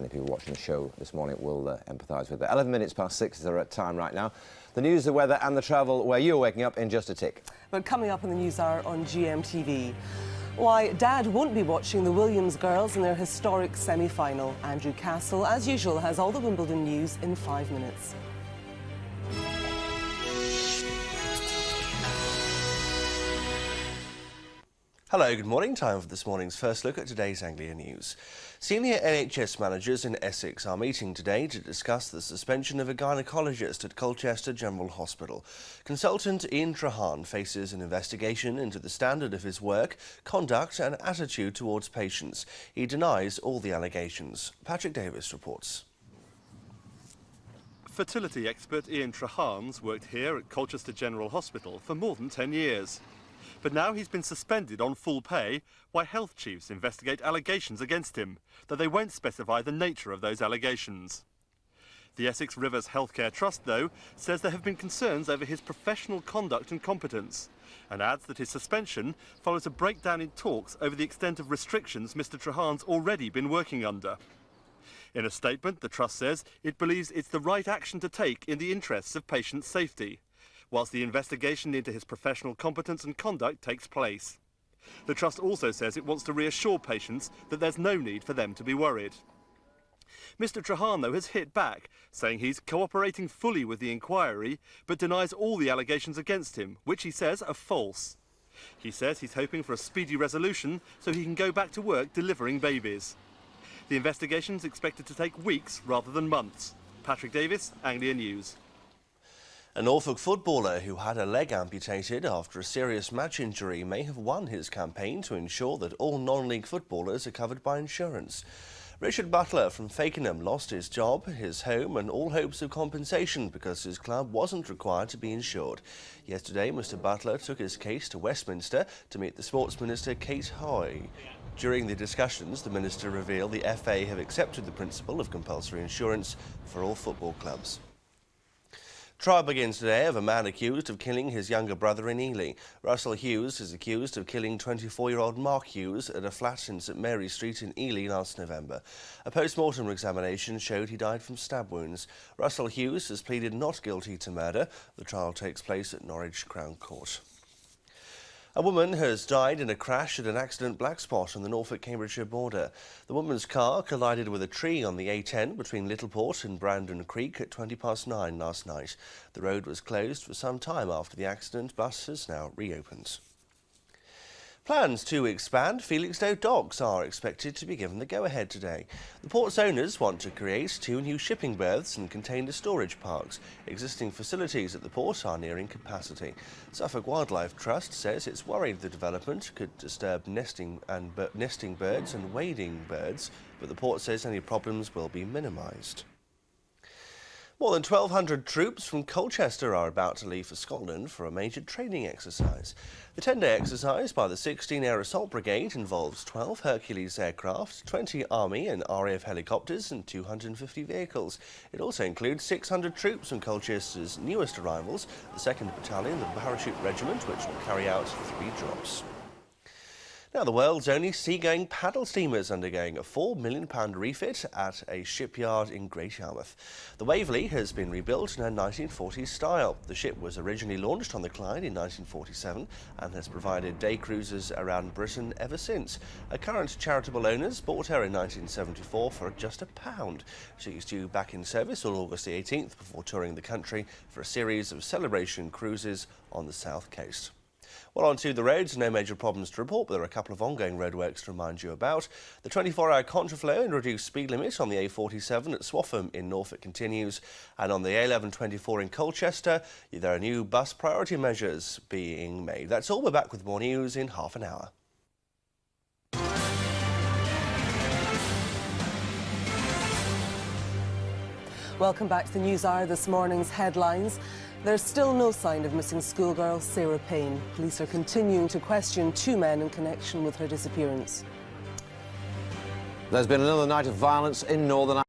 many people watching the show this morning will empathise with that. 11 minutes past 6 is our time right now. The news, the weather and the travel where you're waking up in just a tick. But coming up in the news hour on GMTV, why Dad won't be watching the Williams girls in their historic semi-final. Andrew Castle, as usual, has all the Wimbledon news in 5 minutes. Hello, good morning. Time for this morning's first look at today's Anglia news. Senior NHS managers in Essex are meeting today to discuss the suspension of a gynaecologist at Colchester General Hospital. Consultant Ian Trahan faces an investigation into the standard of his work, conduct and attitude towards patients. He denies all the allegations. Patrick Davis reports. Fertility expert Ian Trahan's worked here at Colchester General Hospital for more than 10 years. But now he's been suspended on full pay while health chiefs investigate allegations against him, though they won't specify the nature of those allegations. The Essex Rivers Healthcare Trust, though, says there have been concerns over his professional conduct and competence, and adds that his suspension follows a breakdown in talks over the extent of restrictions Mr. Trahan's already been working under. In a statement, the Trust says it believes it's the right action to take in the interests of patient safety, whilst the investigation into his professional competence and conduct takes place. The Trust also says it wants to reassure patients that there's no need for them to be worried. Mr. Trahan, though, has hit back, saying he's cooperating fully with the inquiry, but denies all the allegations against him, which he says are false. He says he's hoping for a speedy resolution so he can go back to work delivering babies. The investigation's expected to take weeks rather than months. Patrick Davis, Anglia News. A Norfolk footballer who had a leg amputated after a serious match injury may have won his campaign to ensure that all non-league footballers are covered by insurance. Richard Butler from Fakenham lost his job, his home and all hopes of compensation because his club wasn't required to be insured. Yesterday, Mr Butler took his case to Westminster to meet the Sports Minister Kate Hoy. During the discussions, the Minister revealed the FA have accepted the principle of compulsory insurance for all football clubs. Trial begins today of a man accused of killing his younger brother in Ely. Russell Hughes is accused of killing 24-year-old Mark Hughes at a flat in St Mary Street in Ely last November. A post-mortem examination showed he died from stab wounds. Russell Hughes has pleaded not guilty to murder. The trial takes place at Norwich Crown Court. A woman has died in a crash at an accident black spot on the Norfolk-Cambridgeshire border. The woman's car collided with a tree on the A10 between Littleport and Brandon Creek at 9:20 last night. The road was closed for some time after the accident, but has now reopened. Plans to expand Felixstowe docks are expected to be given the go-ahead today. The port's owners want to create 2 new shipping berths and container storage parks. Existing facilities at the port are nearing capacity. Suffolk Wildlife Trust says it's worried the development could disturb nesting birds and wading birds, but the port says any problems will be minimised. More than 1,200 troops from Colchester are about to leave for Scotland for a major training exercise. The 10-day exercise by the 16 Air Assault Brigade involves 12 Hercules aircraft, 20 Army and RAF helicopters and 250 vehicles. It also includes 600 troops from Colchester's newest arrivals, the 2nd Battalion, the Parachute Regiment, which will carry out 3 drops. Now, the world's only seagoing paddle steamer is undergoing a £4 million refit at a shipyard in Great Yarmouth. The Waverley has been rebuilt in a 1940s style. The ship was originally launched on the Clyde in 1947 and has provided day cruises around Britain ever since. Her current charitable owners bought her in 1974 for just £1. She is due back in service on August the 18th before touring the country for a series of celebration cruises on the south coast. Well, on to the roads, no major problems to report, but there are a couple of ongoing roadworks to remind you about. The 24-hour contraflow and reduced speed limit on the A47 at Swaffham in Norfolk continues, and on the A1124 in Colchester, there are new bus priority measures being made. That's all. We're back with more news in half an hour. Welcome back to the News Hour. This morning's headlines. There's still no sign of missing schoolgirl Sarah Payne. Police are continuing to question 2 men in connection with her disappearance. There's been another night of violence in Northern Ireland.